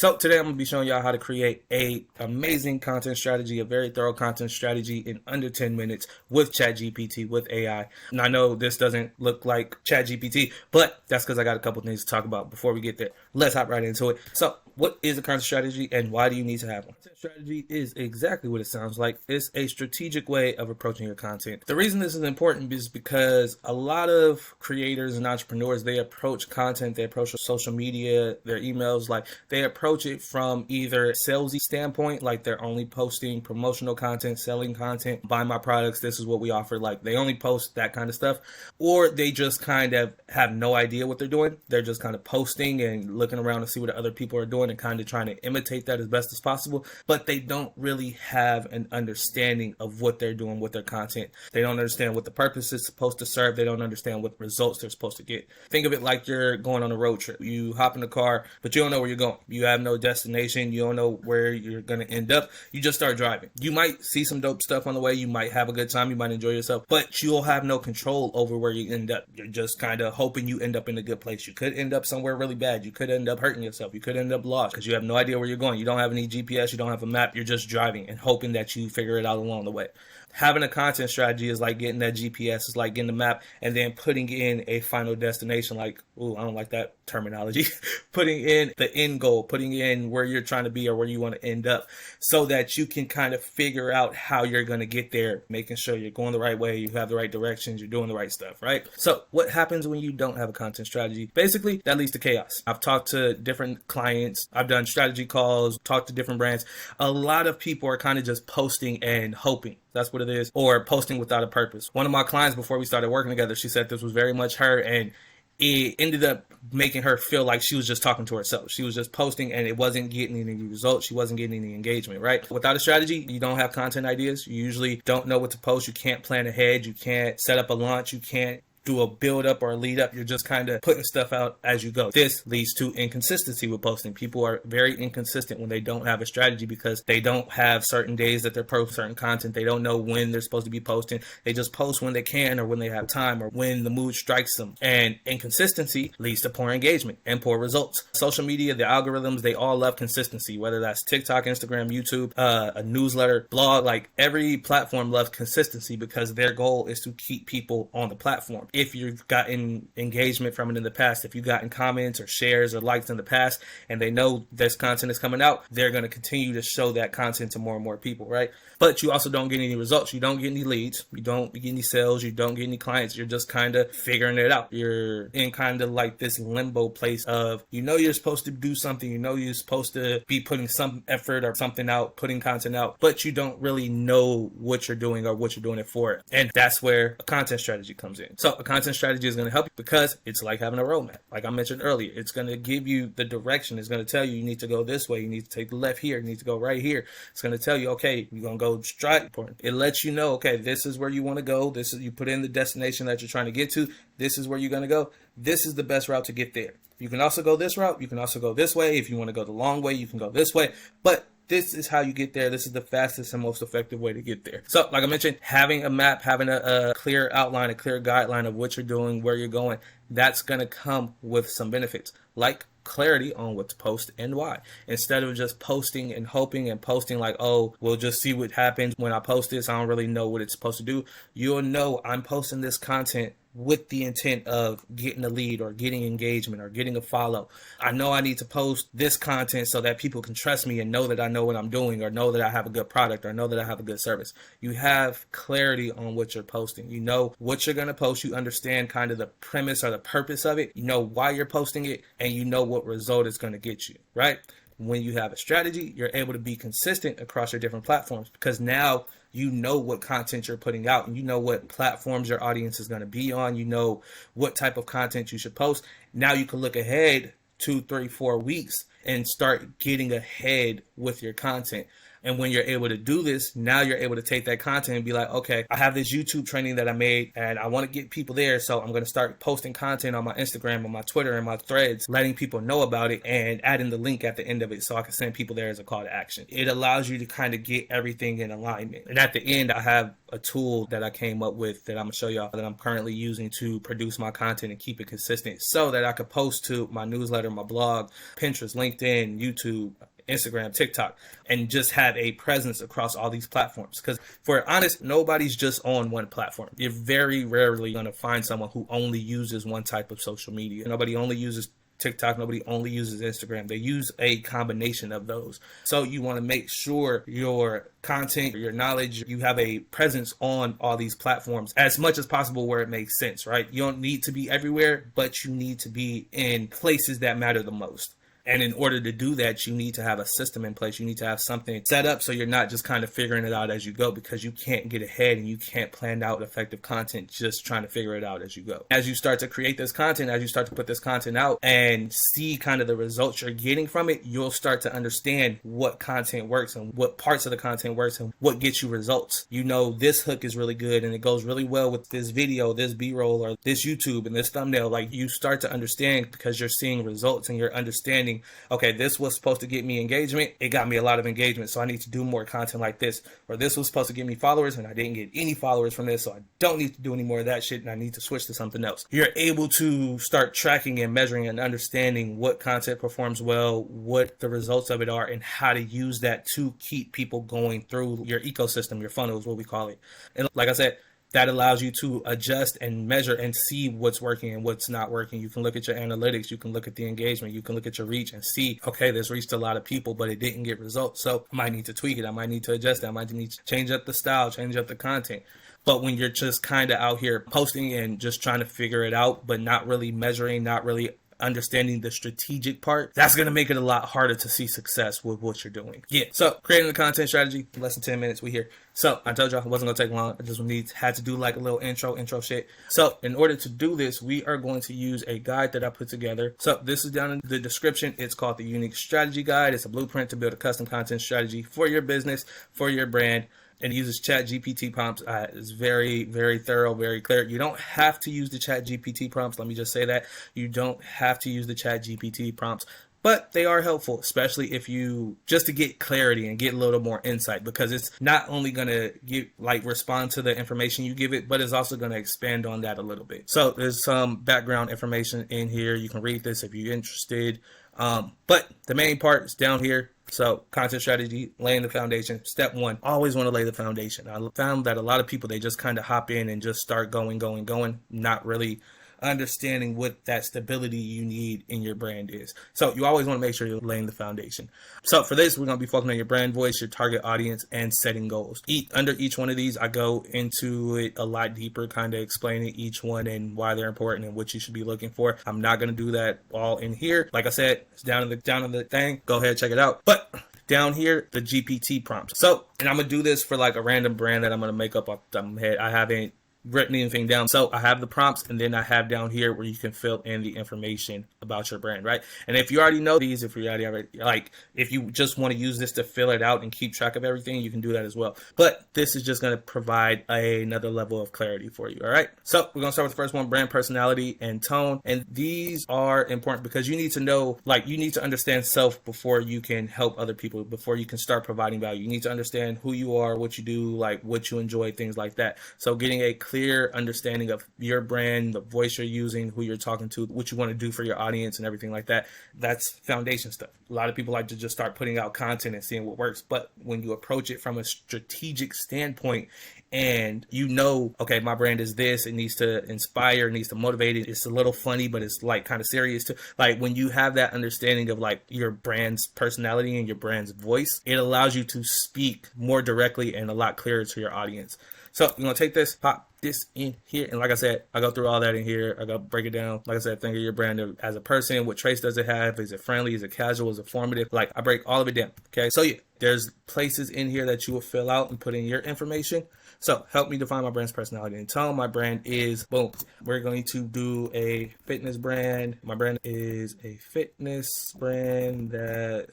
So today I'm going to be showing y'all how to create a amazing content strategy, a very thorough content strategy in under 10 minutes with ChatGPT, with AI. And I know this doesn't look like ChatGPT, but that's because I got a couple things to talk about before we get there. Let's hop right into it. So what is a content strategy and why do you need to have one? Content strategy is exactly what it sounds like. It's a strategic way of approaching your content. The reason this is important is because a lot of creators and entrepreneurs, they approach content, they approach social media, their emails, like they approach it from either a salesy standpoint, like they're only posting promotional content, selling content, buy my products, this is what we offer, like they only post that kind of stuff, or they just kind of have no idea what they're doing. They're just kind of posting and looking around to see what other people are doing and kind of trying to imitate that as best as possible, but they don't really have an understanding of what they're doing with their content. They don't understand what the purpose is supposed to serve. They don't understand what results they're supposed to get. Think of it like you're going on a road trip. You hop in the car, but you don't know where you're going. You have no destination. You don't know where you're going to end up. You just start driving. You might see some dope stuff on the way. You might have a good time. You might enjoy yourself, but you'll have no control over where you end up. You're just kind of hoping you end up in a good place. You could end up somewhere really bad. You could end up hurting yourself. You could end up lost because you have no idea where you're going. You don't have any GPS. You don't have a map. You're just driving and hoping that you figure it out along the way. Having a content strategy is like getting that GPS, it's like getting the map and then putting in a final destination. Like, ooh, I don't like that terminology. Putting in the end goal, putting in where you're trying to be or where you want to end up so that you can kind of figure out how you're going to get there, making sure you're going the right way, you have the right directions, you're doing the right stuff, right? So what happens when you don't have a content strategy? Basically, that leads to chaos. I've talked to different clients. I've done strategy calls, talked to different brands. A lot of people are kind of just posting and hoping. That's what it is. Or posting without a purpose. One of my clients, before we started working together, she said this was very much her, and it ended up making her feel like she was just talking to herself. She was just posting and it wasn't getting any results. She wasn't getting any engagement, right? Without a strategy, you don't have content ideas. You usually don't know what to post. You can't plan ahead. You can't set up a launch. You can't do a build up or a lead up. You're just kind of putting stuff out as you go. This leads to inconsistency with posting. People are very inconsistent when they don't have a strategy because they don't have certain days that they're posting certain content. They don't know when they're supposed to be posting. They just post when they can or when they have time or when the mood strikes them. And inconsistency leads to poor engagement and poor results. Social media, the algorithms, they all love consistency, whether that's TikTok, Instagram, YouTube, a newsletter, blog, like every platform loves consistency because their goal is to keep people on the platform. If you've gotten engagement from it in the past, if you've gotten comments or shares or likes in the past, and they know this content is coming out, they're going to continue to show that content to more and more people, right? But you also don't get any results. You don't get any leads. You don't get any sales. You don't get any clients. You're just kind of figuring it out. You're in kind of like this limbo place of, you know, you're supposed to do something. You know, you're supposed to be putting some effort or something out, putting content out, but you don't really know what you're doing or what you're doing it for. And that's where a content strategy comes in. So a content strategy is going to help you because it's like having a roadmap. Like I mentioned earlier, it's going to give you the direction. It's going to tell you need to go this way. You need to take the left here. You need to go right here. It's going to tell you, okay, you're going to go straight. It lets you know, okay, this is where you want to go. This is, you put in the destination that you're trying to get to. This is where you're going to go. This is the best route to get there. You can also go this route. You can also go this way. If you want to go the long way, you can go this way. But this is how you get there. This is the fastest and most effective way to get there. So like I mentioned, having a map, having a clear outline, a clear guideline of what you're doing, where you're going, that's going to come with some benefits like clarity on what to post and why. Instead of just posting and hoping and posting like, oh, we'll just see what happens when I post this. I don't really know what it's supposed to do. You'll know I'm posting this content with the intent of getting a lead or getting engagement or getting a follow. I know I need to post this content so that people can trust me and know that I know what I'm doing or know that I have a good product or know that I have a good service. You have clarity on what you're posting. You know what you're going to post. You understand kind of the premise or the purpose of it. You know why you're posting it and you know what result it's going to get you, right? When you have a strategy, you're able to be consistent across your different platforms because now you know what content you're putting out and you know what platforms your audience is going to be on. You know what type of content you should post. Now you can look ahead 2, 3, 4 weeks and start getting ahead with your content. And when you're able to do this, now you're able to take that content and be like, okay, I have this YouTube training that I made and I want to get people there. So I'm going to start posting content on my Instagram, on my Twitter, and my threads, letting people know about it and adding the link at the end of it so I can send people there as a call to action. It allows you to kind of get everything in alignment. And at the end, I have a tool that I came up with that I'm going to show y'all that I'm currently using to produce my content and keep it consistent so that I could post to my newsletter, my blog, Pinterest, LinkedIn, YouTube, Instagram, TikTok, and just have a presence across all these platforms. Because for honest, nobody's just on one platform. You're very rarely going to find someone who only uses one type of social media. Nobody only uses TikTok, nobody only uses Instagram. They use a combination of those. So you want to make sure your content, your knowledge, you have a presence on all these platforms as much as possible where it makes sense, right? You don't need to be everywhere, but you need to be in places that matter the most. And in order to do that, you need to have a system in place. You need to have something set up so you're not just kind of figuring it out as you go, because you can't get ahead and you can't plan out effective content just trying to figure it out as you go. As you start to create this content, as you start to put this content out and see kind of the results you're getting from it, you'll start to understand what content works and what parts of the content works and what gets you results. You know, this hook is really good and it goes really well with this video, this B-roll, or this YouTube and this thumbnail. Like, you start to understand because you're seeing results and you're understanding, okay, this was supposed to get me engagement. It got me a lot of engagement, so I need to do more content like this. Or this was supposed to get me followers and I didn't get any followers from this, so I don't need to do any more of that shit and I need to switch to something else. You're able to start tracking and measuring and understanding what content performs well, what the results of it are, and how to use that to keep people going through your ecosystem, your funnel is what we call it. And like I said, that allows you to adjust and measure and see what's working and what's not working. You can look at your analytics, you can look at the engagement, you can look at your reach and see, okay, this reached a lot of people, but it didn't get results. So I might need to tweak it. I might need to adjust it. I might need to change up the style, change up the content. But when you're just kind of out here posting and just trying to figure it out, but not really measuring, not really understanding the strategic part, that's going to make it a lot harder to see success with what you're doing. Yeah. So creating the content strategy, less than 10 minutes, we here. So I told y'all it wasn't going to take long. I just had to do like a little intro shit. So in order to do this, we are going to use a guide that I put together. So this is down in the description. It's called the Unique Strategy Guide. It's a blueprint to build a custom content strategy for your business, for your brand. And it uses ChatGPT prompts. It's very, very thorough, very clear. You don't have to use the ChatGPT prompts. Let me just say that. You don't have to use the ChatGPT prompts, but they are helpful, especially if you just to get clarity and get a little more insight, because it's not only going to respond to the information you give it, but it's also going to expand on that a little bit. So there's some background information in here. You can read this if you're interested. But the main part is down here. So content strategy, laying the foundation. Step one, always want to lay the foundation. I found that a lot of people, they just kind of hop in and just start going, not really understanding what that stability you need in your brand is. So you always want to make sure you're laying the foundation. So for this, we're going to be focusing on your brand voice, your target audience, and setting goals. Under each one of these, I go into it a lot deeper, kind of explaining each one and why they're important and what you should be looking for. I'm not going to do that all in here. Like I said, it's down in the thing. Go ahead, check it out. But down here, the GPT prompts. So, and I'm going to do this for like a random brand that I'm going to make up off the top of my head. I haven't written anything down. So I have the prompts, and then I have down here where you can fill in the information about your brand, right? And if you already know these, if you already like, if you just want to use this to fill it out and keep track of everything, you can do that as well. But this is just going to provide another level of clarity for you. All right. So we're going to start with the first one, brand personality and tone. And these are important because you need to know, like, you need to understand self before you can help other people, before you can start providing value. You need to understand who you are, what you do, like what you enjoy, things like that. So getting a clear understanding of your brand, the voice you're using, who you're talking to, what you want to do for your audience and everything like that. That's foundation stuff. A lot of people like to just start putting out content and seeing what works. But when you approach it from a strategic standpoint and you know, okay, my brand is this, it needs to inspire, it needs to motivate it. It's a little funny, but it's like kind of serious too. Like when you have that understanding of like your brand's personality and your brand's voice, it allows you to speak more directly and a lot clearer to your audience. So you're going to take this, pop this in here. And like I said, I go through all that in here. I go break it down. Like I said, think of your brand as a person. What traits does it have? Is it friendly? Is it casual? Is it formative? Like I break all of it down. Okay. So yeah, There's places in here that you will fill out and put in your information. So help me define my brand's personality and tone. My brand is, boom, we're going to do a fitness brand. My brand is a fitness brand that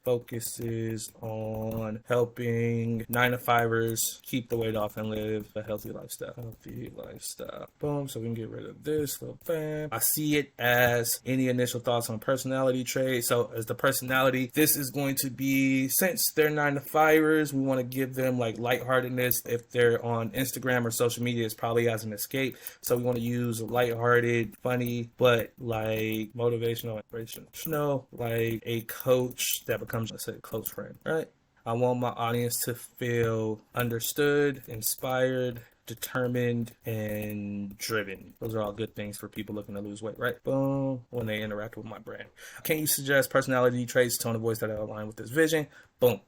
focuses on helping 9-to-5ers keep the weight off and live a healthy lifestyle. Boom. So we can get rid of this little bam. I see it as any initial thoughts on personality traits. So as the personality, this is going to be, since they're 9-to-5ers, we want to give them like lightheartedness. If they're on Instagram or social media, it's probably as an escape. So we want to use lighthearted, funny, but like motivational, inspirational, like a coach that becomes, let's say, a close friend, right? I want my audience to feel understood, inspired, determined, and driven. Those are all good things for people looking to lose weight, right? Boom, when they interact with my brand. Can you suggest personality traits, tone of voice that align with this vision? Boom.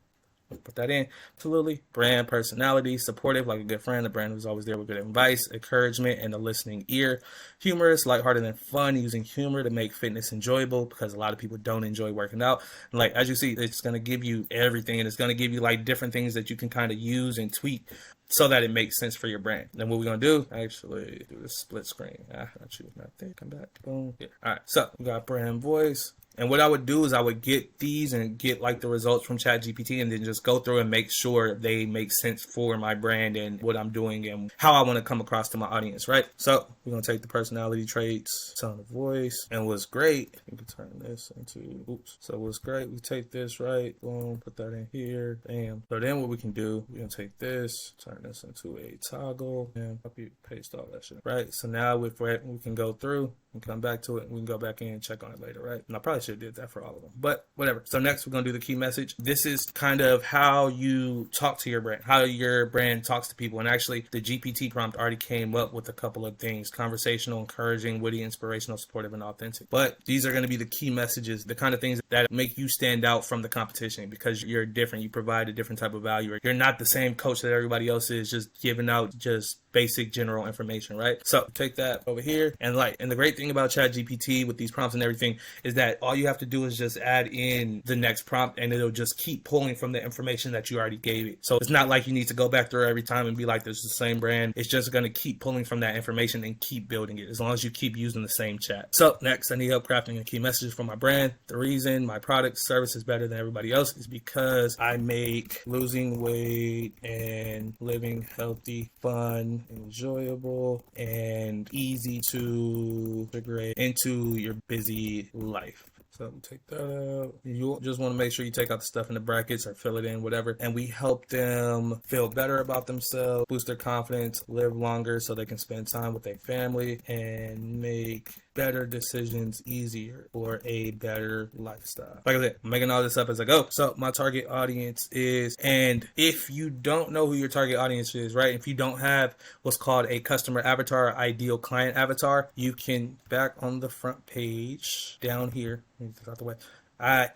Put that in. Absolutely. Brand personality, supportive, like a good friend, a brand who's always there with good advice, encouragement, and a listening ear. Humorous, lighthearted, and fun, using humor to make fitness enjoyable, because a lot of people don't enjoy working out. And like, as you see, it's going to give you everything, and it's going to give you like different things that you can kind of use and tweak so that it makes sense for your brand. Then what we're going to do, actually do the split screen. I got you. Not there. Come back. Boom. Yeah. All right. So we got brand voice. And what I would do is I would get these and get like the results from ChatGPT and then just go through and make sure they make sense for my brand and what I'm doing and how I want to come across to my audience, right? So we're going to take the personality traits, tone of voice, and what's great, you can turn this into, so what's great, we take this, right? Boom, put that in here, bam. So then what we can do, we're going to take this, turn this into a toggle, and copy, paste all that shit, right? So now we can go through and come back to it, and we can go back in and check on it later, right? And I probably should have did that for all of them, but whatever. So next we're going to do the key message. This is kind of how you talk to your brand, how your brand talks to people. And actually the GPT prompt already came up with a couple of things: conversational, encouraging, witty, inspirational, supportive, and authentic. But these are going to be the key messages, the kind of things that make you stand out from the competition, because you're different. You provide a different type of value. You're not the same coach that everybody else is, just giving out just basic general information, right? So take that over here, and the great thing about ChatGPT with these prompts and everything is that all you have to do is just add in the next prompt and it'll just keep pulling from the information that you already gave it. So it's not like you need to go back through every time and be like, this is the same brand. It's just going to keep pulling from that information and keep building it as long as you keep using the same chat. So next, I need help crafting a key message for my brand. The reason my product service is better than everybody else is because I make losing weight and living healthy, fun, enjoyable, and easy to integrate into your busy life. So take that out. You just want to make sure you take out the stuff in the brackets or fill it in, whatever. And we help them feel better about themselves, boost their confidence, live longer so they can spend time with their family, and make better decisions easier for a better lifestyle. Like I said, I'm making all this up as I go. So my target audience is, and if you don't know who your target audience is, right? If you don't have what's called a customer avatar, or ideal client avatar, you can, back on the front page down here, out the way, I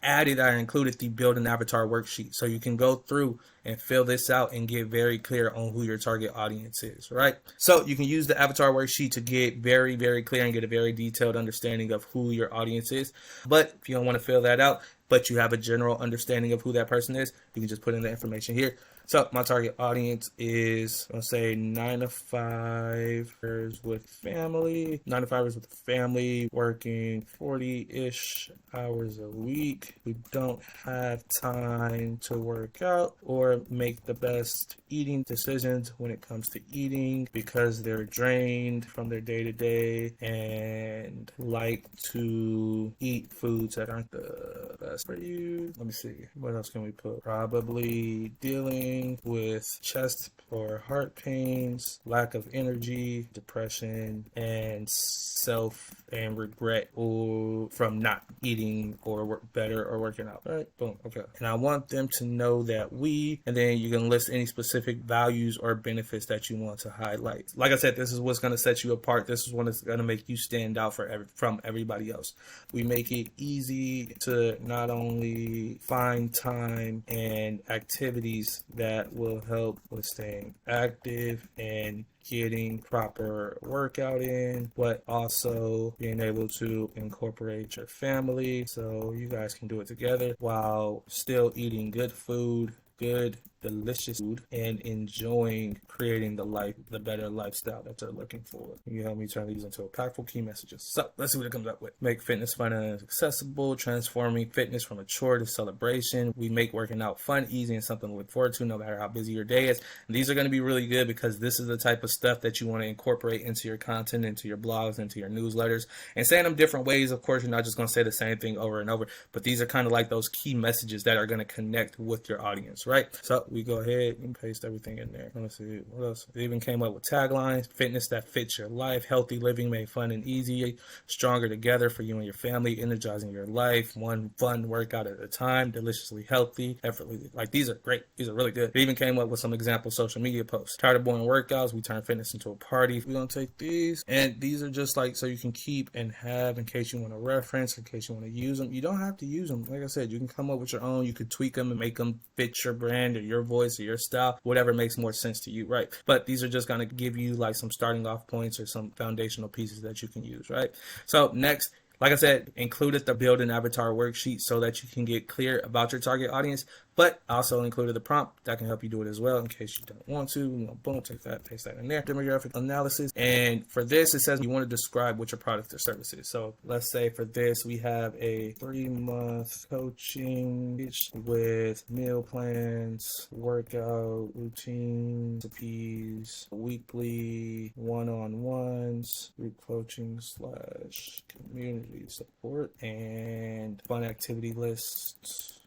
included the build an avatar worksheet, so you can go through and fill this out and get very clear on who your target audience is, right? So you can use the avatar worksheet to get very, very clear and get a very detailed understanding of who your audience is. But if you don't want to fill that out, but you have a general understanding of who that person is, you can just put in the information here. So my target audience is, I'll say 9-to-5ers with family, 9-to-5ers with family, working 40-ish hours a week, who don't have time to work out or make the best eating decisions when it comes to eating because they're drained from their day-to-day and like to eat foods that aren't the best for you. Let me see. What else can we put? Probably dealing with chest or heart pains, lack of energy, depression, and self and regret or from not eating or work better or working out. All right, boom, okay. And I want them to know that and then you can list any specific values or benefits that you want to highlight. Like I said, this is what's going to set you apart. This is what is going to make you stand out from everybody else. We make it easy to not only find time and activities that will help with staying active and getting proper workout in, but also being able to incorporate your family so you guys can do it together while still eating good food, good delicious food, and enjoying creating the better lifestyle that they're looking for. You help me turn these into impactful key messages. So let's see what it comes up with. Make fitness fun and accessible, transforming fitness from a chore to celebration. We make working out fun, easy, and something to look forward to no matter how busy your day is. And these are going to be really good because this is the type of stuff that you want to incorporate into your content, into your blogs, into your newsletters, and saying them different ways. Of course, you're not just going to say the same thing over and over, but these are kind of like those key messages that are going to connect with your audience, right? So we go ahead and paste everything in there. Let's see what else. It even came up with taglines: fitness that fits your life, healthy living made fun and easy, stronger together for you and your family, energizing your life, one fun workout at a time, deliciously healthy, effortlessly. Like, these are great. These are really good. It even came up with some example social media posts. Tired of boring workouts? We turn fitness into a party. We're gonna take these, and these are just like so you can keep and have in case you want to reference, in case you want to use them. You don't have to use them. Like I said, you can come up with your own. You could tweak them and make them fit your brand or your voice or your style, whatever makes more sense to you, right? But these are just going to give you like some starting off points or some foundational pieces that you can use, right? So next, like I said, included the build an avatar worksheet so that you can get clear about your target audience, but also included the prompt that can help you do it as well in case you don't want to. Boom, take that, paste that in there. Demographic analysis. And for this, it says you want to describe what your product or service is. So let's say for this, we have a 3-month coaching with meal plans, workout routines, recipes, weekly one-on-ones, group coaching / community support, and fun activity lists.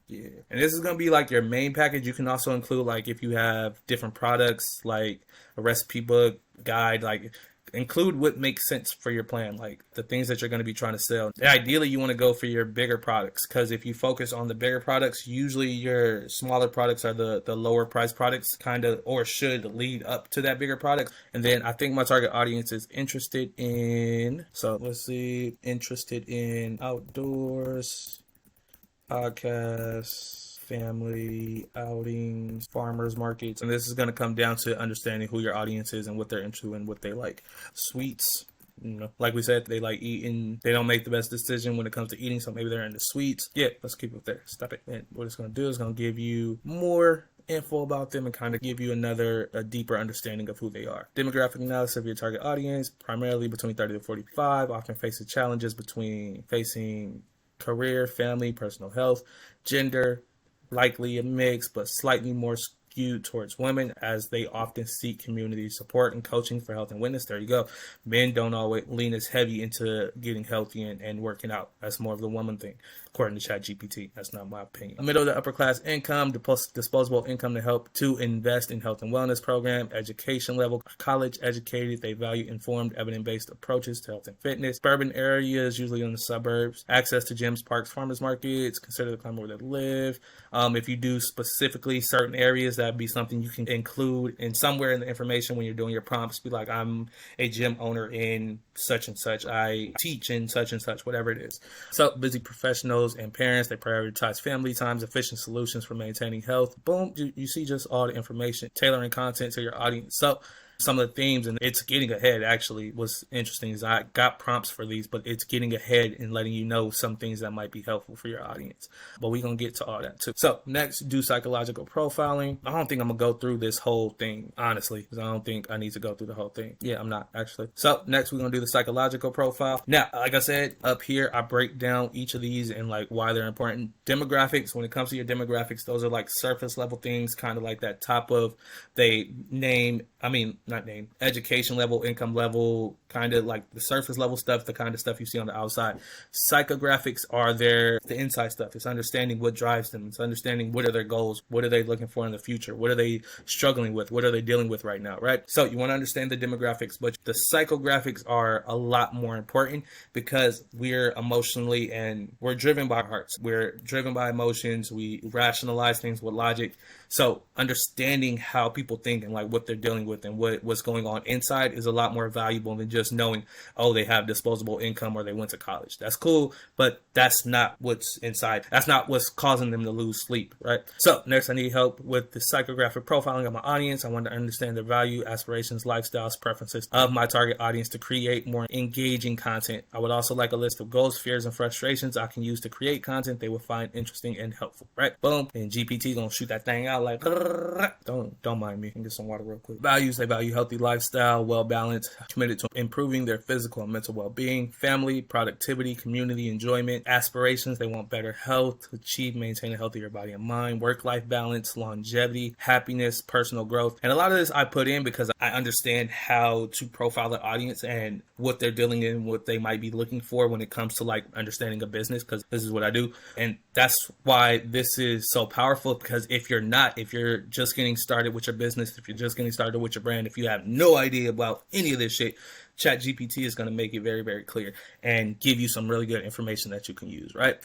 Yeah. And this is going to be like your main package. You can also include, like, if you have different products, like a recipe book, guide, like include what makes sense for your plan, like the things that you're going to be trying to sell. And ideally, you want to go for your bigger products, because if you focus on the bigger products, usually your smaller products are the lower price products, kind of, or should lead up to that bigger product. And then I think my target audience is interested in, so let's see, interested in outdoors, podcasts, family outings, farmers markets. And this is going to come down to understanding who your audience is and what they're into and what they like. Sweets, like we said, they like eating. They don't make the best decision when it comes to eating, so maybe they're into sweets. Yeah, let's keep it there. Stop it. And what it's going to do is going to give you more info about them and kind of give you a deeper understanding of who they are. Demographic analysis of your target audience, primarily between 30 to 45, often faces challenges between facing career, family, personal health, gender, likely a mix, but slightly more skewed towards women, as they often seek community support and coaching for health and wellness. There you go. Men don't always lean as heavy into getting healthy and working out. That's more of the woman thing, according to ChatGPT. That's not my opinion. A middle to upper class income, disposable income to help to invest in health and wellness program, education level, college educated. They value informed, evidence-based approaches to health and fitness. Urban areas, usually in the suburbs. Access to gyms, parks, farmers markets. Consider the climate where they live. If you do specifically certain areas, that'd be something you can include in somewhere in the information when you're doing your prompts. Be like, I'm a gym owner in such and such. I teach in such and such, whatever it is. So busy professionals and parents, they prioritize family times, efficient solutions for maintaining health. Boom, you see just all the information, tailoring content to your audience. So some of the themes, and it's getting ahead. Actually, what's interesting is I got prompts for these, but it's getting ahead and letting you know some things that might be helpful for your audience. But we're going to get to all that too. So next, do psychological profiling. I don't think I'm going to go through this whole thing, honestly, because I don't think I need to go through the whole thing. Yeah, I'm not, actually. So next, we're going to do the psychological profile. Now, like I said, up here, I break down each of these and like why they're important. Demographics, when it comes to your demographics, those are like surface level things, kind of like that top of education level, income level, kind of like the surface level stuff, the kind of stuff you see on the outside. Psychographics are the inside stuff. It's understanding what drives them. It's understanding what are their goals. What are they looking for in the future? What are they struggling with? What are they dealing with right now, right? So you want to understand the demographics, but the psychographics are a lot more important because we're emotionally and we're driven by our hearts. We're driven by emotions. We rationalize things with logic. So understanding how people think and like what they're dealing with and what's going on inside is a lot more valuable than just knowing, oh, they have disposable income or they went to college. That's cool, but that's not what's inside. That's not what's causing them to lose sleep, right? So next, I need help with the psychographic profiling of my audience. I want to understand their value, aspirations, lifestyles, preferences of my target audience to create more engaging content. I would also like a list of goals, fears, and frustrations I can use to create content they will find interesting and helpful, right? Boom. And GPT gonna shoot that thing out like, don't mind me. I can get some water real quick. Values, they value healthy lifestyle, well-balanced, committed to improving their physical and mental well-being, family, productivity, community, enjoyment, aspirations, they want better health, achieve, maintain a healthier body and mind, work-life balance, longevity, happiness, personal growth. And a lot of this I put in because I understand how to profile the audience and what they're dealing in, what they might be looking for when it comes to like understanding a business, because this is what I do. And that's why this is so powerful, because if you're just getting started with your business, if you're just getting started with your brand, if you have no idea about any of this shit, ChatGPT is going to make it very, very clear and give you some really good information that you can use, right?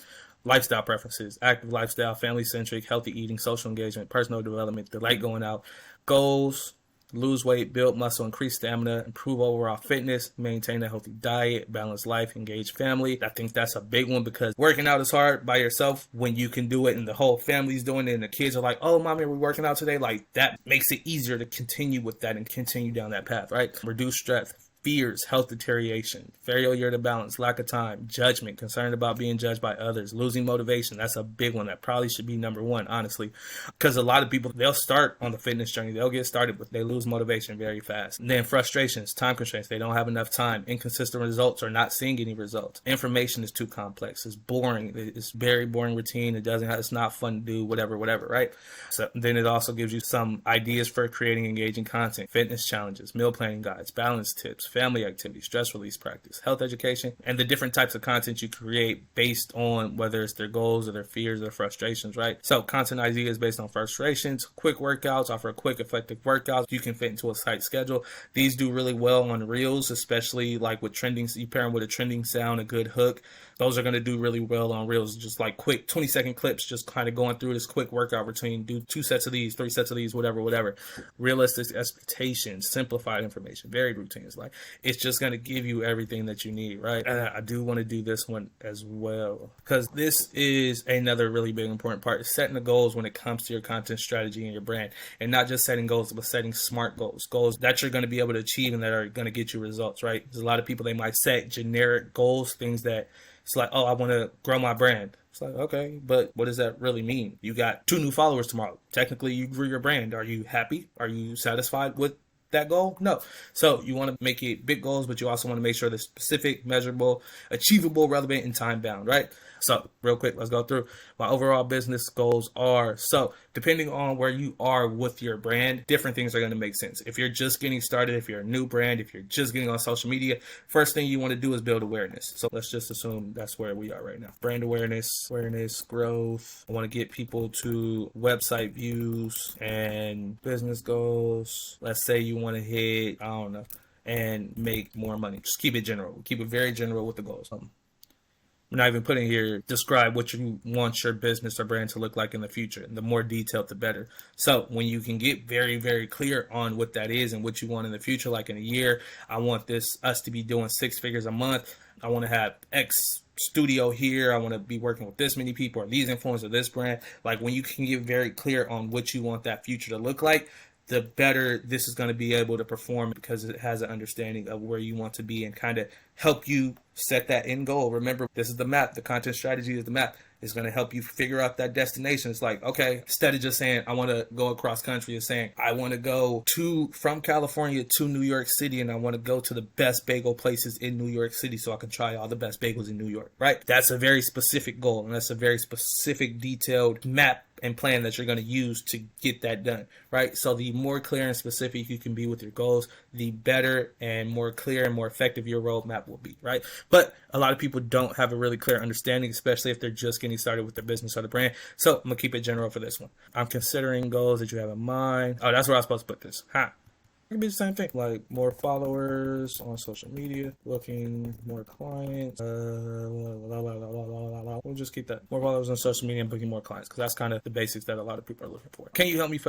Lifestyle preferences, active lifestyle, family-centric, healthy eating, social engagement, personal development, delight going out, goals, lose weight, build muscle, increase stamina, improve overall fitness, maintain a healthy diet, balanced life, engage family. I think that's a big one, because working out is hard by yourself when you can do it and the whole family's doing it and the kids are like, oh, mommy, are we working out today? Like, that makes it easier to continue with that and continue down that path, right? Reduce stress, fears, health deterioration, failure to balance, lack of time, judgment, concerned about being judged by others, losing motivation. That's a big one. That probably should be number one, honestly, because a lot of people, they'll start on the fitness journey, they'll get started, but they lose motivation very fast. And then frustrations, time constraints, they don't have enough time, inconsistent results, or not seeing any results. Information is too complex, it's boring, it's very boring routine, it's not fun to do, whatever, right? So then it also gives you some ideas for creating engaging content, fitness challenges, meal planning guides, balance tips, family activities, stress release practice, health education, and the different types of content you create based on whether it's their goals or their fears or frustrations, right? So content ideas based on frustrations, quick workouts, offer quick, effective workouts you can fit into a tight schedule. These do really well on Reels, especially like with trending. You pair them with a trending sound, a good hook. Those are going to do really well on Reels. Just like quick 20-second clips, just kind of going through this quick workout routine. Do 2 sets of these, 3 sets of these, whatever. Realistic expectations, simplified information, varied routines. Like, it's just going to give you everything that you need, right? And I do want to do this one as well, because this is another really big important part, is setting the goals when it comes to your content strategy and your brand. And not just setting goals, but setting smart goals that you're going to be able to achieve and that are going to get you results, right? There's a lot of people, they might set generic goals, things that it's like, oh, I want to grow my brand. It's like, okay, but what does that really mean? You got 2 new followers tomorrow. Technically, you grew your brand. Are you happy? Are you satisfied with that goal? No. So you want to make it big goals, but you also want to make sure they're specific, measurable, achievable, relevant, and time bound, right? So real quick, let's go through my overall business goals are. So depending on where you are with your brand, different things are going to make sense. If you're just getting started, if you're a new brand, if you're just getting on social media, first thing you want to do is build awareness. So let's just assume that's where we are right now. Brand awareness, growth. I want to get people to website views and business goals. Let's say you want to hit, I don't know, and make more money. Just keep it general. Keep it very general with the goals. I'm not even putting here, describe what you want your business or brand to look like in the future. And the more detailed, the better. So when you can get very, very clear on what that is and what you want in the future, like in a year, I want us to be doing 6 figures a month. I want to have X studio here. I want to be working with this many people, or these influencers, this brand. Like, when you can get very clear on what you want that future to look like, the better this is going to be able to perform, because it has an understanding of where you want to be and kind of help you set that end goal. Remember, this is the map. The content strategy is the map. It's going to help you figure out that destination. It's like, okay, instead of just saying, I want to go across country, you're saying, I want to go from California to New York City, and I want to go to the best bagel places in New York City so I can try all the best bagels in New York, right? That's a very specific goal, and that's a very specific, detailed map and plan that you're going to use to get that done, right? So the more clear and specific you can be with your goals, the better and more clear and more effective your roadmap will be, right? But a lot of people don't have a really clear understanding, especially if they're just getting started with their business or the brand. So I'm going to keep it general for this one. I'm considering goals that you have in mind. Oh, that's where I was supposed to put this. It could be the same thing, like more followers on social media, booking more clients. We'll just keep that. More followers on social media and booking more clients, because that's kind of the basics that a lot of people are looking for. Can you help me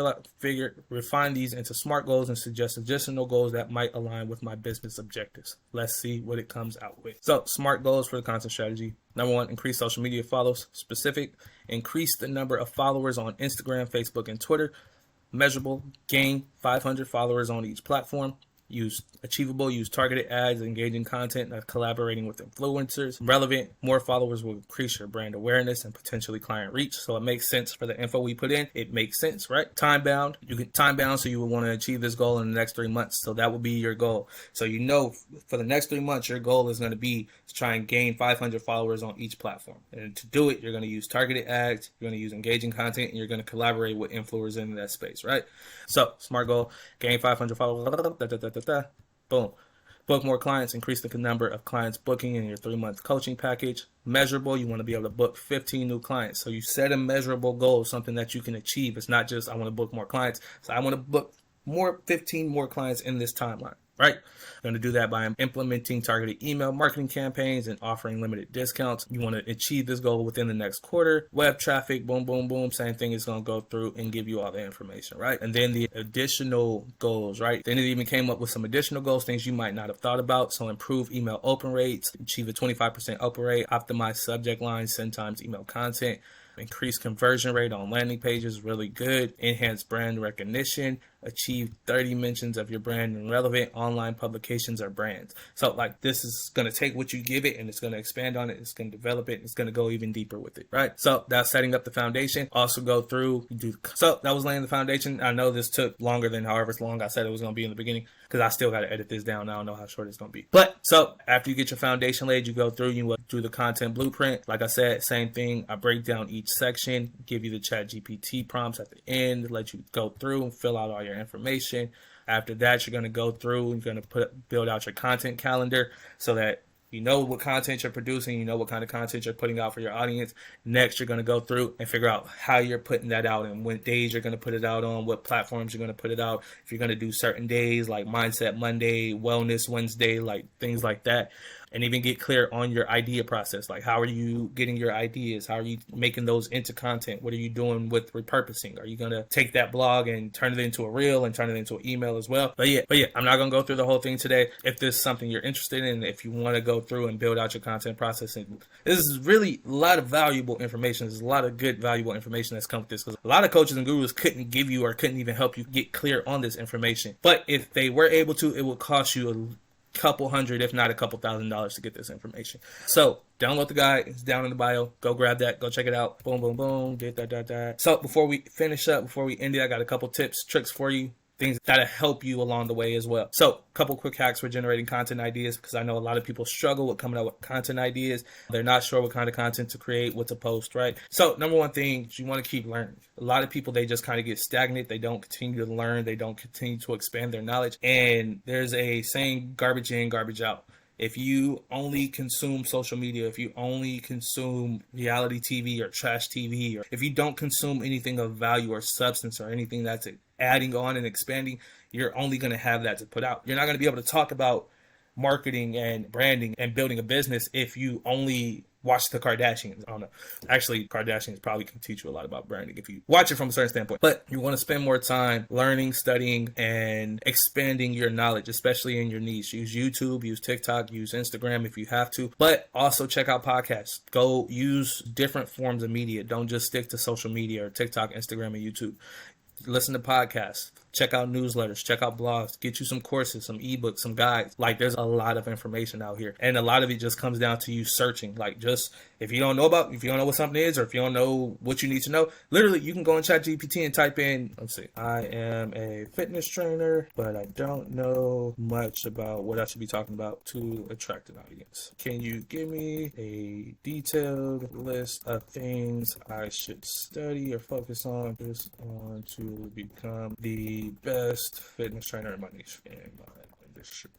refine these into SMART goals and suggest additional goals that might align with my business objectives? Let's see what it comes out with. So, SMART goals for the content strategy. Number 1, increase social media follows. Specific, increase the number of followers on Instagram, Facebook, and Twitter. Measurable, gain 500 followers on each platform. Use achievable, use targeted ads, engaging content, collaborating with influencers. Relevant, more followers will increase your brand awareness and potentially client reach. So it makes sense for the info we put in. It makes sense, right? Time bound, you get time bound, so you would want to achieve this goal in the next 3 months. So that will be your goal. So you know for the next 3 months, your goal is going to be to try and gain 500 followers on each platform. And to do it, you're going to use targeted ads, you're going to use engaging content, and you're going to collaborate with influencers in that space, right? So SMART goal, gain 500 followers. Boom. Book more clients, increase the number of clients booking in your 3-month coaching package. Measurable, you want to be able to book 15 new clients. So you set a measurable goal, something that you can achieve. It's not just I want to book more clients. So I want to book 15 more clients in this timeline, right? I'm going to do that by implementing targeted email marketing campaigns and offering limited discounts. You want to achieve this goal within the next quarter. Web traffic, boom, boom, boom. Same thing is going to go through and give you all the information, right? And then the additional goals, right? Then it even came up with some additional goals, things you might not have thought about. So improve email open rates, achieve a 25% open rate, optimize subject lines, 10 times email content, increase conversion rate on landing pages, really good, enhance brand recognition, achieve 30 mentions of your brand in relevant online publications or brands. So like this is going to take what you give it and it's going to expand on it. It's going to develop it. And it's going to go even deeper with it, right? So that's setting up the foundation. Also go through, so that was laying the foundation. I know this took longer than however long I said it was going to be in the beginning, because I still got to edit this down. I don't know how short it's going to be. But so after you get your foundation laid, you go through, you do the content blueprint. Like I said, same thing. I break down each section, give you the ChatGPT prompts at the end, let you go through and fill out all your information. After that, you're going to go through and you're going to build out your content calendar so that you know what content you're producing, you know what kind of content you're putting out for your audience. Next, you're going to go through and figure out how you're putting that out and what days you're going to put it out on, what platforms you're going to put it out. If you're going to do certain days like Mindset Monday, Wellness Wednesday, like things like that. And even get clear on your idea process. Like, how are you getting your ideas? How are you making those into content? What are you doing with repurposing? Are you going to take that blog and turn it into a reel and turn it into an email as well? But yeah, I'm not going to go through the whole thing today. If this is something you're interested in, if you want to go through and build out your content process, and this is really a lot of valuable information. There's a lot of good, valuable information that's come with this, because a lot of coaches and gurus couldn't give you or couldn't even help you get clear on this information. But if they were able to, it would cost you a couple hundred, if not a couple $1,000s to get this information. So download the guide. It's down in the bio. Go grab that. Go check it out. Boom, boom, boom. Get that. So before we finish up, before we end it, I got a couple tips, tricks for you. Things that'll help you along the way as well. So a couple quick hacks for generating content ideas, because I know a lot of people struggle with coming up with content ideas. They're not sure what kind of content to create, what to post, right? So number one thing, you want to keep learning. A lot of people, they just kind of get stagnant. They don't continue to learn. They don't continue to expand their knowledge. And there's a saying, garbage in, garbage out. If you only consume social media, if you only consume reality TV or trash TV, or if you don't consume anything of value or substance or anything that's adding on and expanding, you're only going to have that to put out. You're not going to be able to talk about marketing and branding and building a business if you only watch the Kardashians. I don't know. Actually, Kardashians probably can teach you a lot about branding if you watch it from a certain standpoint. But you want to spend more time learning, studying, and expanding your knowledge, especially in your niche. Use YouTube, use TikTok, use Instagram if you have to. But also check out podcasts. Go use different forms of media. Don't just stick to social media or TikTok, Instagram, and YouTube. Listen to podcasts, check out newsletters, check out blogs, get you some courses, some ebooks, some guides. Like, there's a lot of information out here, and a lot of it just comes down to you searching. Like, just if you don't know what something is, or if you don't know what you need to know, literally you can go in ChatGPT and type in, let's see, I am a fitness trainer, but I don't know much about what I should be talking about to attract an audience. Can you give me a detailed list of things I should study or focus on to become the best fitness trainer in my niche, in my industry?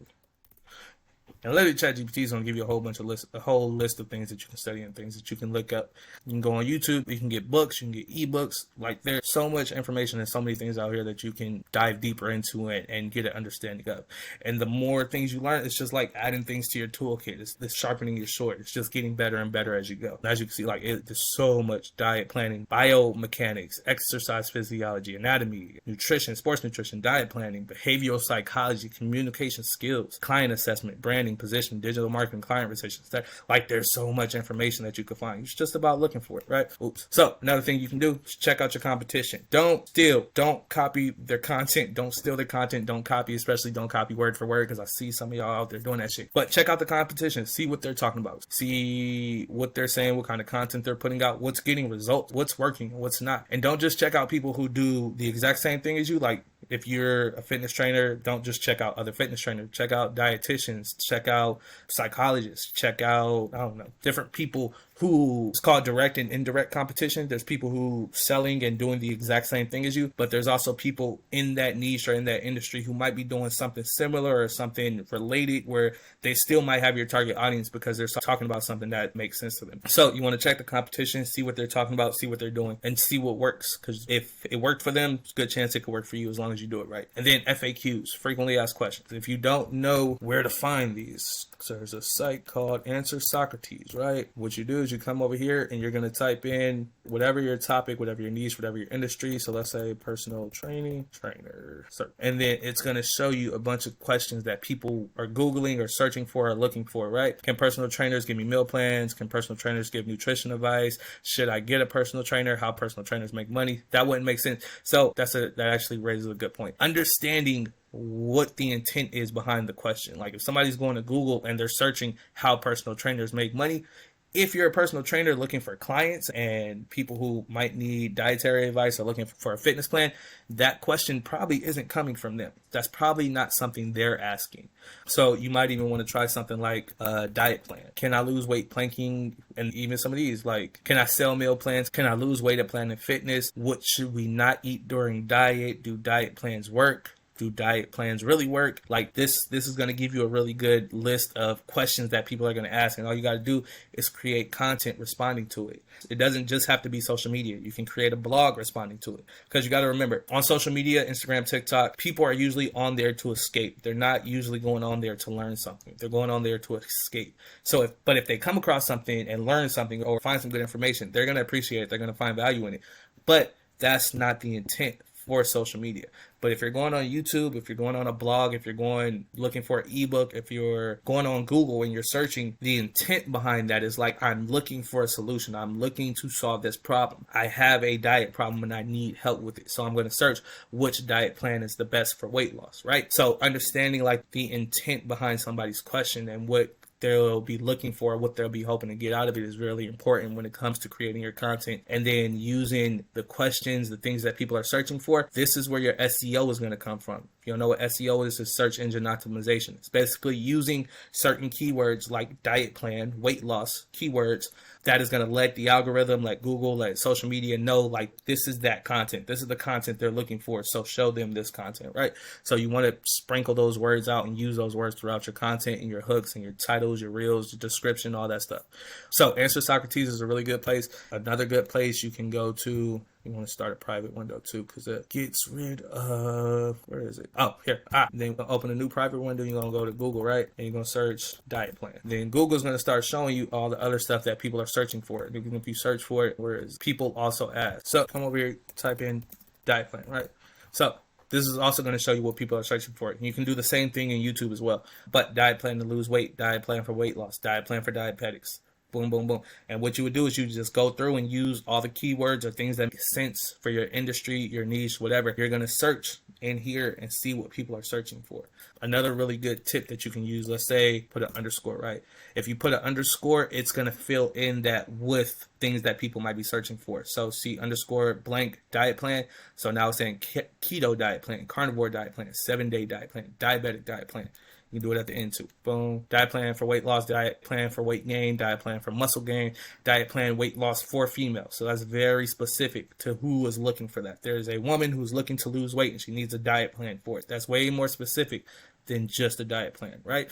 And literally ChatGPT is going to give you a whole list of things that you can study and things that you can look up. You can go on YouTube, you can get books, you can get ebooks. Like, there's so much information and so many things out here that you can dive deeper into it and get an understanding of. And the more things you learn, it's just like adding things to your toolkit. It's sharpening your sword. It's just getting better and better as you go. And as you can see, like, there's so much: diet planning, biomechanics, exercise physiology, anatomy, nutrition, sports nutrition, diet planning, behavioral psychology, communication skills, client assessment, branding, position, digital marketing, client retention. Like, there's so much information that you can find. It's just about looking for it, right? Oops. So another thing you can do is check out your competition. Don't steal, don't copy their content, don't steal their content, don't copy, especially don't copy word for word, because I see some of y'all out there doing that shit. But check out the competition, see what they're talking about, see what they're saying, what kind of content they're putting out, what's getting results, what's working, what's not. And don't just check out people who do the exact same thing as you. Like, if you're a fitness trainer, don't just check out other fitness trainers. Check out dietitians, check out psychologists, check out, I don't know, different people who, it's called direct and indirect competition. There's people who selling and doing the exact same thing as you, but there's also people in that niche or in that industry who might be doing something similar or something related, where they still might have your target audience because they're talking about something that makes sense to them. So you want to check the competition, see what they're talking about, see what they're doing, and see what works. Because if it worked for them, it's a good chance it could work for you as long as you do it right. And then FAQs, frequently asked questions. If you don't know where to find these, so there's a site called Answer Socrates, right? What you do is you come over here and you're going to type in whatever your topic, whatever your niche, whatever your industry. So let's say personal training, trainer, and then it's going to show you a bunch of questions that people are Googling or searching for or looking for, right? Can personal trainers give me meal plans? Can personal trainers give nutrition advice? Should I get a personal trainer? How personal trainers make money? That wouldn't make sense. So that actually raises a good point. Understanding what the intent is behind the question. Like, if somebody's going to Google and they're searching how personal trainers make money, if you're a personal trainer looking for clients and people who might need dietary advice or looking for a fitness plan, that question probably isn't coming from them. That's probably not something they're asking. So you might even want to try something like a diet plan. Can I lose weight planking? And even some of these, like, can I sell meal plans? Can I lose weight at Planet Fitness? What should we not eat during diet? Do diet plans work? Do diet plans really work? Like, this is going to give you a really good list of questions that people are going to ask, and all you got to do is create content responding to it. It doesn't just have to be social media. You can create a blog responding to it, because you got to remember, on social media, Instagram, TikTok, people are usually on there to escape. They're not usually going on there to learn something. They're going on there to escape. So if they come across something and learn something or find some good information, they're going to appreciate it. They're going to find value in it. But that's not the intent for social media. But if you're going on YouTube, if you're going on a blog, if you're going looking for an ebook, if you're going on Google and you're searching, the intent behind that is like, I'm looking for a solution. I'm looking to solve this problem. I have a diet problem and I need help with it. So I'm going to search which diet plan is the best for weight loss, right? So understanding like the intent behind somebody's question and what they'll be looking for, what they'll be hoping to get out of it, is really important when it comes to creating your content. And then using the questions, the things that people are searching for, this is where your SEO is going to come from. If you don't know what SEO is, it's search engine optimization. It's basically using certain keywords like diet plan, weight loss keywords that is going to let the algorithm, let Google, let social media know, like, this is that content. This is the content they're looking for. So show them this content, right? So you want to sprinkle those words out and use those words throughout your content and your hooks and your titles, your reels, your description, all that stuff. So Answer Socrates is a really good place. Another good place you can go to, you want to start a private window too, because it gets rid of, where is it? Oh, here. Then you're going to open a new private window. You're going to go to Google, right? And you're going to search diet plan. Then Google's going to start showing you all the other stuff that people are searching for. And if you search for it, whereas people also ask. So come over here, type in diet plan, right? So this is also going to show you what people are searching for. You can do the same thing in YouTube as well. But diet plan to lose weight, diet plan for weight loss, diet plan for diabetics. Boom, boom, boom. And what you would do is you just go through and use all the keywords or things that make sense for your industry, your niche, whatever. You're going to search in here and see what people are searching for. Another really good tip that you can use, let's say put an underscore, right? If you put an underscore, it's going to fill in that with things that people might be searching for. So see underscore blank diet plan. So now it's saying keto diet plan, carnivore diet plan, 7-day diet plan, diabetic diet plan. You can do it at the end too. Boom. Diet plan for weight loss, diet plan for weight gain, diet plan for muscle gain, diet plan weight loss for females. So that's very specific to who is looking for that. There's a woman who's looking to lose weight and she needs a diet plan for it. That's way more specific than just a diet plan, right?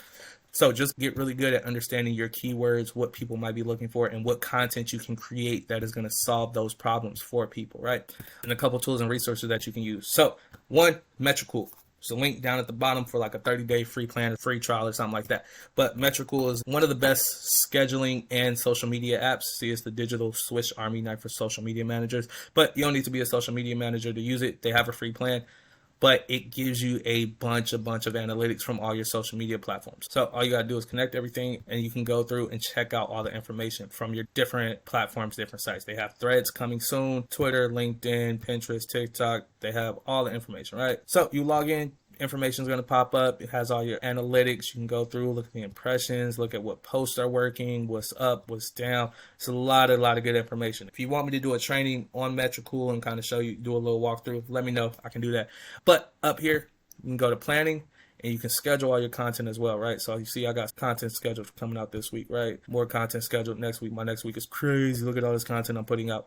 So just get really good at understanding your keywords, what people might be looking for, and what content you can create that is going to solve those problems for people, right? And a couple tools and resources that you can use. So one, Metricool. There's a link down at the bottom for like a 30-day free plan or free trial or something like that. But Metricool is one of the best scheduling and social media apps. See, it's the digital Swiss Army knife for social media managers. But you don't need to be a social media manager to use it. They have a free plan, but it gives you a bunch of analytics from all your social media platforms. So all you got to do is connect everything, and you can go through and check out all the information from your different platforms, different sites. They have threads coming soon, Twitter, LinkedIn, Pinterest, TikTok. They have all the information, right? So you log in, information is going to pop up. It has all your analytics. You can go through, look at the impressions, look at what posts are working, what's up, what's down. It's a lot of good information. If you want me to do a training on Metricool and kind of show you, do a little walkthrough, let me know. I can do that. But up here, you can go to planning, and you can schedule all your content as well, right? So you see I got content scheduled coming out this week, right? More content scheduled next week. My next week is crazy. Look at all this content I'm putting out.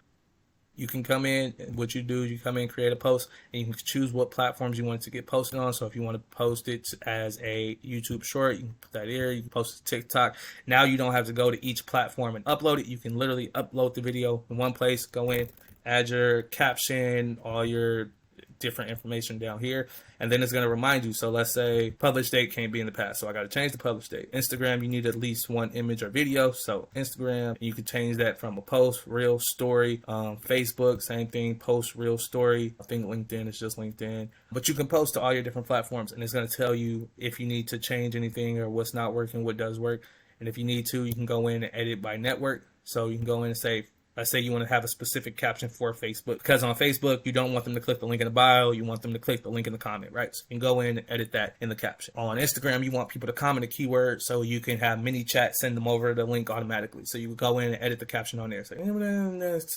You can come in, what you do, you come in, create a post, and you can choose what platforms you want it to get posted on. So if you want to post it as a YouTube short, you can put that here. You can post it to TikTok. Now you don't have to go to each platform and upload it. You can literally upload the video in one place, go in, add your caption, all your different information down here, and then it's going to remind you. So let's say publish date can't be in the past, so I got to change the publish date. Instagram, you need at least one image or video, so Instagram, you can change that from a post, reel, story. Facebook, same thing, post, reel, story. I think LinkedIn is just LinkedIn, but you can post to all your different platforms, and it's going to tell you if you need to change anything or what's not working, what does work. And if you need to, you can go in and edit by network. So you can go in and say, let's say you want to have a specific caption for Facebook, because on Facebook, you don't want them to click the link in the bio. You want them to click the link in the comment, right? So you can go in and edit that in the caption. On Instagram, you want people to comment a keyword, so you can have mini chat, send them over the link automatically. So you would go in and edit the caption on there. Say,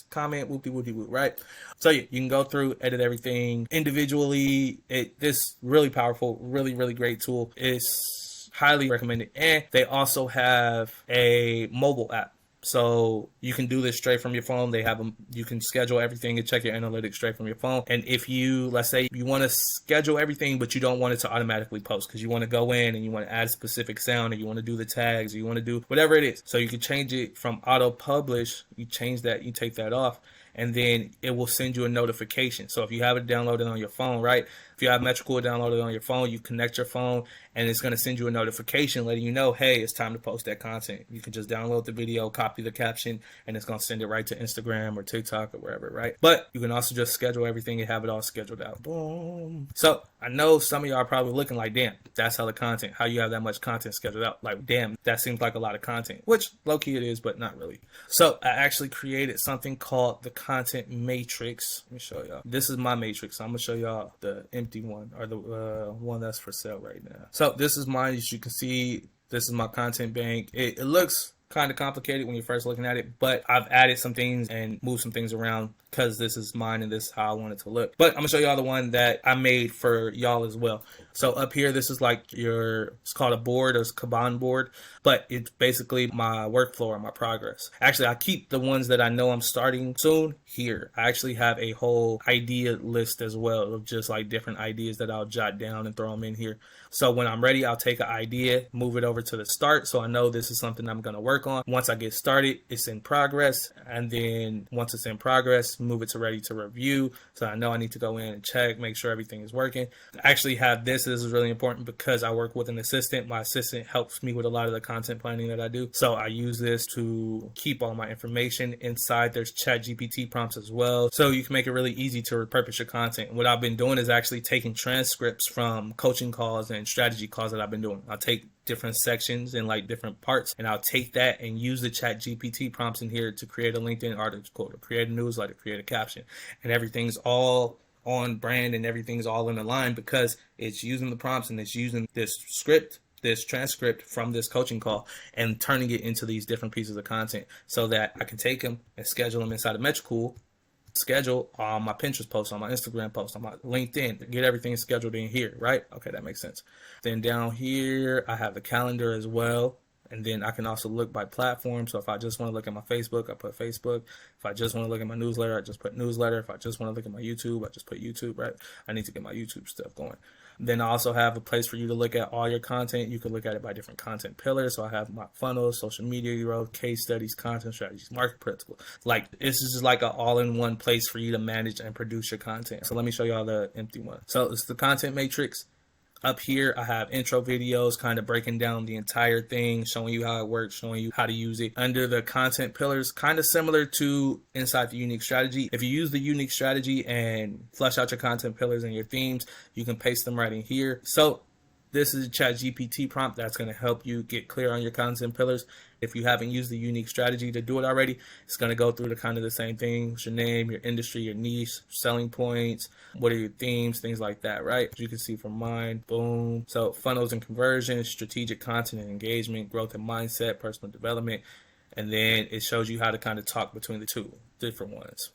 comment, whoopty, right? So yeah, you can go through, edit everything individually. This really powerful, really great tool. It's highly recommended. And they also have a mobile app. So you can do this straight from your phone. They have them. You can schedule everything and check your analytics straight from your phone. And if you, let's say you want to schedule everything, but you don't want it to automatically post because you want to go in and you want to add a specific sound, or you want to do the tags, or you want to do whatever it is. So you can change it from auto publish. You change that, you take that off, and then it will send you a notification. So if you have it downloaded on your phone, right? If you have Metricool downloaded on your phone, you connect your phone, and it's going to send you a notification letting you know, hey, it's time to post that content. You can just download the video, copy the caption, and it's going to send it right to Instagram or TikTok or wherever, right? But you can also just schedule everything and have it all scheduled out. Boom. So I know some of y'all are probably looking like, damn, that's hella content. How you have that much content scheduled out? Like, damn, that seems like a lot of content, which low-key it is, but not really. So I actually created something called the content matrix. Let me show y'all. This is my matrix. I'm going to show y'all the empty one, or the one that's for sale right now. So this is mine. As you can see, this is my content bank. It looks kind of complicated when you're first looking at it, but I've added some things and moved some things around because this is mine and this is how I want it to look. But I'm gonna show y'all the one that I made for y'all as well. So up here, this is like it's called a board, or it's Kanban board, but it's basically my workflow or my progress. Actually, I keep the ones that I know I'm starting soon here. I actually have a whole idea list as well of just like different ideas that I'll jot down and throw them in here. So when I'm ready, I'll take an idea, move it over to the start. So I know this is something I'm going to work on. Once I get started, it's in progress. And then once it's in progress, move it to ready to review. So I know I need to go in and check, make sure everything is working. I actually have this. This is really important because I work with an assistant. My assistant helps me with a lot of the content planning that I do. So I use this to keep all my information inside. There's ChatGPT prompts as well. So you can make it really easy to repurpose your content. What I've been doing is actually taking transcripts from coaching calls and strategy calls that I've been doing. I'll take different sections and like different parts, and I'll take that and use the ChatGPT prompts in here to create a LinkedIn article, to create a newsletter, create a caption, and everything's all on brand and everything's all in a line because it's using the prompts and it's using this script, this transcript from this coaching call, and turning it into these different pieces of content so that I can take them and schedule them inside of Metricool, schedule on my Pinterest post, on my Instagram post, on my LinkedIn, get everything scheduled in here, right? Okay, that makes sense. Then down here, I have the calendar as well. And then I can also look by platform. So if I just want to look at my Facebook, I put Facebook. If I just want to look at my newsletter, I just put newsletter. If I just want to look at my YouTube, I just put YouTube, right? I need to get my YouTube stuff going. Then I also have a place for you to look at all your content. You can look at it by different content pillars. So I have my funnels, social media growth, case studies, content strategies, market principles. Like this is just like an all-in-one place for you to manage and produce your content. So let me show you all the empty one. So it's the content matrix. Up here, I have intro videos kind of breaking down the entire thing, showing you how it works, showing you how to use it. Under the content pillars, kind of similar to inside the unique strategy. If you use the unique strategy and flesh out your content pillars and your themes, you can paste them right in here. So this is a ChatGPT prompt that's going to help you get clear on your content pillars. If you haven't used the unique strategy to do it already, it's going to go through the kind of the same things: your name, your industry, your niche, selling points, what are your themes, things like that, right? As you can see from mine, boom. So funnels and conversions, strategic content and engagement, growth and mindset, personal development. And then it shows you how to kind of talk between the two different ones,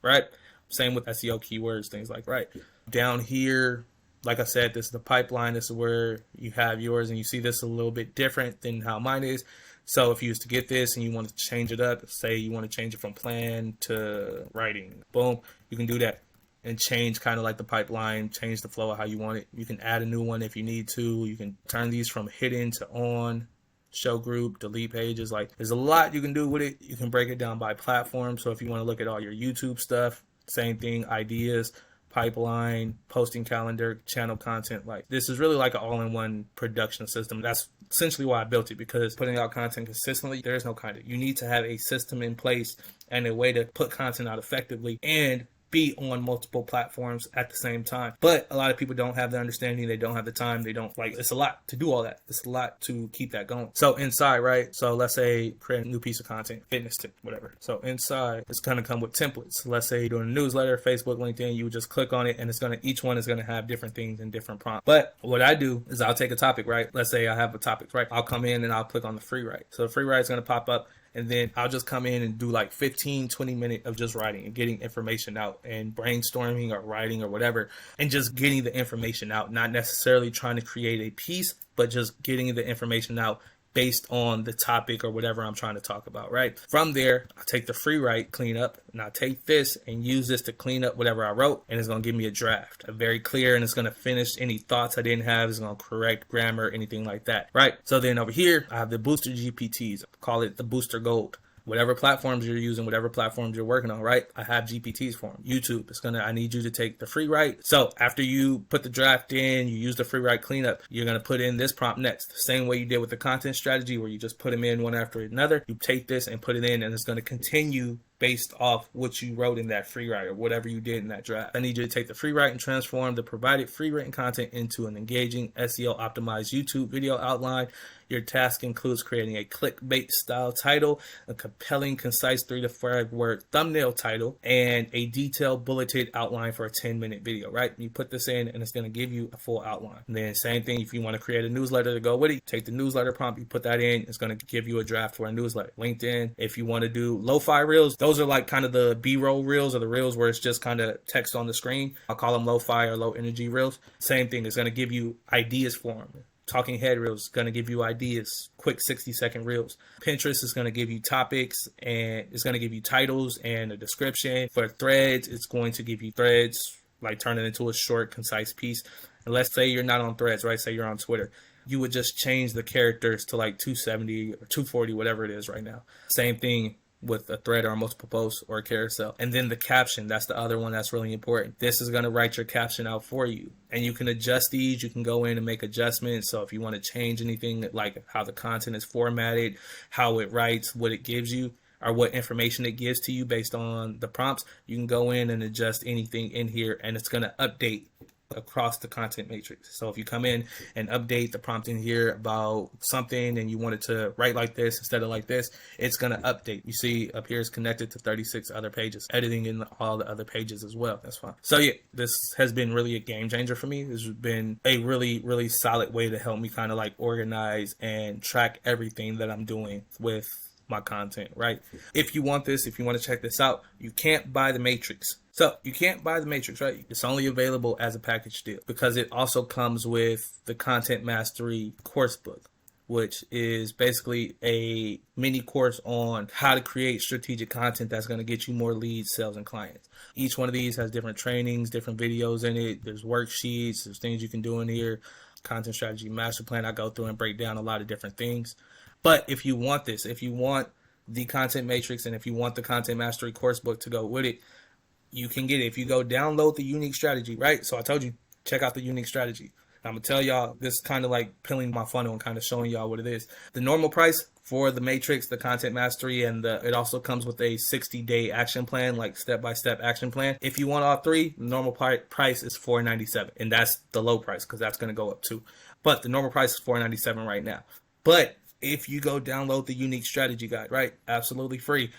right? Same with SEO keywords, things like, right? Down here, like I said, this is the pipeline. This is where you have yours, and you see this a little bit different than how mine is. So if you used to get this and you want to change it up, say you want to change it from plan to writing, boom, you can do that and change kind of like the pipeline, change the flow of how you want it. You can add a new one if you need to. You can turn these from hidden to on, show group, delete pages. Like there's a lot you can do with it. You can break it down by platform. So if you want to look at all your YouTube stuff, same thing, ideas, pipeline, posting calendar, channel content. Like this is really like an all-in-one production system. That's essentially why I built it, because putting out content consistently, there is no kind of, you need to have a system in place and a way to put content out effectively and be on multiple platforms at the same time. But a lot of people don't have the understanding. They don't have the time. They don't, like, it's a lot to do all that. It's a lot to keep that going. So inside, right? So let's say create a new piece of content, fitness tip, whatever. So inside, it's going to come with templates. Let's say you're doing a newsletter, Facebook, LinkedIn, you would just click on it and each one is going to have different things and different prompts. But what I do is I'll take a topic, right? Let's say I have a topic, right? I'll come in and I'll click on the free write. So the free write is going to pop up. And then I'll just come in and do like 15, 20 minutes of just writing and getting information out and brainstorming or writing or whatever, and just getting the information out, not necessarily trying to create a piece, but just getting the information out based on the topic or whatever I'm trying to talk about, right? From there, I take the free write, clean up, and I take this and use this to clean up whatever I wrote, and it's going to give me a draft, a very clear, and it's going to finish any thoughts I didn't have. It's going to correct grammar, anything like that, right? So then over here, I have the booster GPTs, call it the booster gold. Whatever platforms you're using, whatever platforms you're working on, right? I have GPTs for them. YouTube, I need you to take the free write. So after you put the draft in, you use the free write cleanup, you're going to put in this prompt next. The same way you did with the content strategy, where you just put them in one after another. You take this and put it in, and it's going to continue based off what you wrote in that free write or whatever you did in that draft. I need you to take the free write and transform the provided free written content into an engaging SEO optimized YouTube video outline. Your task includes creating a clickbait style title, a compelling, concise 3 to 5 word thumbnail title, and a detailed bulleted outline for a 10-minute video, right? You put this in and it's going to give you a full outline. And then same thing, if you want to create a newsletter to go with it, take the newsletter prompt, you put that in, it's going to give you a draft for a newsletter. LinkedIn, if you want to do lo-fi reels, those are like kind of the B-roll reels, or the reels where it's just kind of text on the screen. I'll call them lo-fi or low energy reels. Same thing, it's going to give you ideas for them. Talking head reels is going to give you ideas, quick 60-second reels. Pinterest is going to give you topics, and it's going to give you titles and a description. For threads, it's going to give you threads, like turn it into a short, concise piece. And let's say you're not on threads, right? Say you're on Twitter. You would just change the characters to like 270 or 240, whatever it is right now. Same thing with a thread or a multiple posts or a carousel. And then the caption, that's the other one that's really important. This is going to write your caption out for you. And you can adjust these. You can go in and make adjustments. So if you want to change anything, like how the content is formatted, how it writes, what it gives you, or what information it gives to you based on the prompts, you can go in and adjust anything in here, and it's going to update across the content matrix. So if you come in and update the prompt in here about something and you want it to write like this instead of like this, it's going to update. You see up here is connected to 36 other pages, editing in all the other pages as well. That's fine. So yeah, this has been really a game changer for me. This has been a really, really solid way to help me kind of like organize and track everything that I'm doing with my content, right? If you want this, if you want to check this out, you can't buy the matrix. So you can't buy the matrix, right? It's only available as a package deal because it also comes with the Content Mastery course book. which is basically a mini course on how to create strategic content that's going to get you more leads, sales, and clients. Each one of these has different trainings, different videos in it. There's worksheets, there's things you can do in here. Content strategy master plan. I go through and break down a lot of different things. But if you want this, if you want the content matrix, and if you want the content mastery course book to go with it, you can get it. If you go download the unique strategy, right? So I told you, check out the unique strategy. I'm going to tell y'all, this is kind of like peeling my funnel and kind of showing y'all what it is. The normal price for the matrix, the content mastery, and it also comes with a 60-day action plan, like step-by-step action plan. If you want all three, the normal price is $497, and that's the low price because that's going to go up too. But the normal price is $497 right now. But if you go download the unique strategy guide, right, absolutely free,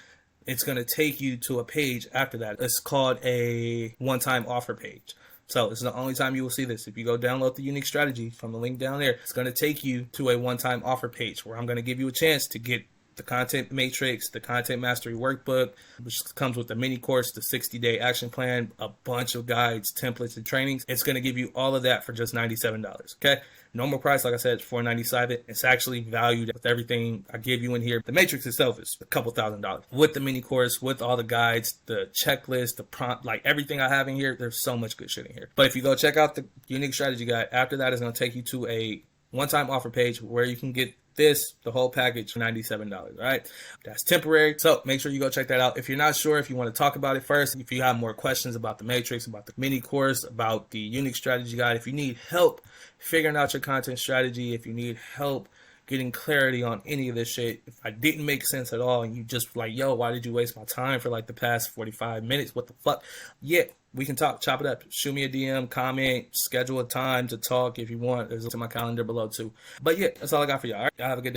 it's going to take you to a page after that. It's called a one-time offer page. So this is the only time you will see this. If you go download the unique strategy from the link down there, it's going to take you to a one-time offer page where I'm going to give you a chance to get the content matrix, the content mastery workbook, which comes with the mini course, the 60-day action plan, a bunch of guides, templates, and trainings. It's going to give you all of that for just $97. Okay. Normal price, like I said, is $497. It's actually valued with everything I give you in here. The matrix itself is a couple $1,000s. With the mini course, with all the guides, the checklist, the prompt, like everything I have in here, there's so much good shit in here. But if you go check out the unique strategy guide, after that, it's going to take you to a one-time offer page where you can get the whole package for $97, all right? That's temporary, so make sure you go check that out. If you're not sure, if you want to talk about it first, if you have more questions about the matrix, about the mini course, about the unique strategy guide, if you need help figuring out your content strategy, if you need help getting clarity on any of this shit, if I didn't make sense at all and you just like, yo, why did you waste my time for like the past 45 minutes? What the fuck? Yeah, we can talk, chop it up, shoot me a DM, comment, schedule a time to talk if you want. There's to my calendar below too. But yeah, that's all I got for y'all. All right, y'all have a good day.